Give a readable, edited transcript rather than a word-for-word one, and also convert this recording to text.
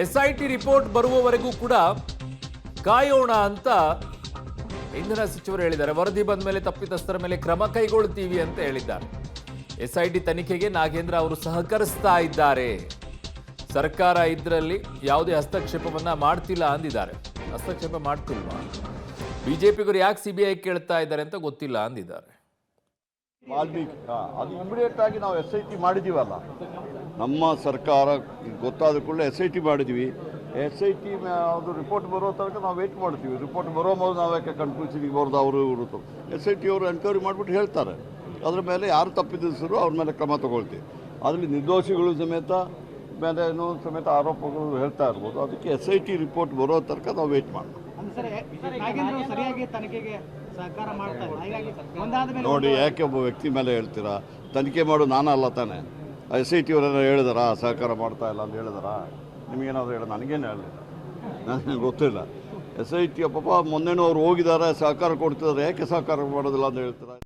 SIT report ಬರುವವರೆಗೂ ಕೂಡ ಕಾಯೋಣ ಅಂತ ಇಂಧನ ಸಚಿವರು ಹೇಳಿದ್ದಾರೆ. ವರದಿ ಬಂದ ಮೇಲೆ ತಪ್ಪಿತಸ್ಥರ ಮೇಲೆ ಕ್ರಮ ಕೈಗೊಳ್ಳುತ್ತೀವಿ ಅಂತ ಹೇಳಿದ್ದಾರೆ. SIT ತನಿಖೆಗೆ ನಾಗೇಂದ್ರ ಅವರು ಸಹಕರಿಸ್ತಾ ಇದ್ದಾರೆ. ಸರ್ಕಾರ ಇದರಲ್ಲಿ ಯಾವುದೇ ಹಸ್ತಕ್ಷೇಪವನ್ನ ಮಾಡ್ತಿಲ್ಲ ಅಂದಿದ್ದಾರೆ. ಹಸ್ತಕ್ಷೇಪ ಮಾಡ್ತಿಲ್ವಾ? ಬಿಜೆಪಿಗರು ಯಾಕೆ CBI ಕೇಳ್ತಾ ಇದ್ದಾರೆ ಅಂತ ಗೊತ್ತಿಲ್ಲ ಅಂದಿದ್ದಾರೆ. ವಾಲ್ಮೀಕಿ ಅದು ಇಮಿಡಿಯೇಟ್ ಆಗಿ ನಾವು SIT ಮಾಡಿದ್ದೀವಲ್ಲ, ನಮ್ಮ ಸರ್ಕಾರ ಗೊತ್ತಾದ ಕೂಡಲೇ SIT ಮಾಡಿದ್ವಿ. SIT ಅದು ರಿಪೋರ್ಟ್ ಬರೋ ತನಕ ನಾವು ವೇಟ್ ಮಾಡ್ತೀವಿ. ರಿಪೋರ್ಟ್ ಬರೋ ಮೊದಲು ನಾವು ಯಾಕೆ ಕನ್ಕ್ಲೂಷನ್ಗೆ ಬರೋದು ಅವರು ಇವರು SIT ಅವರು ಎನ್ಕ್ವೈರಿ ಮಾಡಿಬಿಟ್ಟು ಹೇಳ್ತಾರೆ. ಅದ್ರ ಮೇಲೆ ಯಾರು ತಪ್ಪಿದ್ರು ಅವ್ರ ಮೇಲೆ ಕ್ರಮ ತಗೊಳ್ತೀವಿ. ಅದರಲ್ಲಿ ನಿರ್ದೋಷಿಗಳು ಸಮೇತ ಆರೋಪಗಳು ಹೇಳ್ತಾ ಇರ್ಬೋದು. ಅದಕ್ಕೆ SIT ರಿಪೋರ್ಟ್ ಬರೋ ತನಕ ನಾವು ವೇಟ್ ಮಾಡೋಣ. ನೋಡಿ, ಯಾಕೆ ಒಬ್ಬ ವ್ಯಕ್ತಿ ಮೇಲೆ ಹೇಳ್ತೀರಾ? ತನಿಖೆ ಮಾಡು ನಾನಲ್ಲ ತಾನೆ. SIT ಅವರೆಲ್ಲ ಹೇಳಿದಾರಾ ಸಹಕಾರ ಮಾಡ್ತಾ ಇಲ್ಲ ಅಂತ ಹೇಳಿದಾರಾ? ನಿಮಗೇನಾದ್ರು ಹೇಳ? ನನಗೇನು ಹೇಳಿ, ನನಗೆ ಗೊತ್ತಿಲ್ಲ. SIT ಪಾಪ ಮೊನ್ನೆನೂ ಅವ್ರು ಹೋಗಿದ್ದಾರೆ, ಸಹಕಾರ ಕೊಡ್ತಿದ್ದಾರೆ. ಯಾಕೆ ಸಹಕಾರ ಮಾಡೋದಿಲ್ಲ ಅಂತ ಹೇಳ್ತಾರೆ?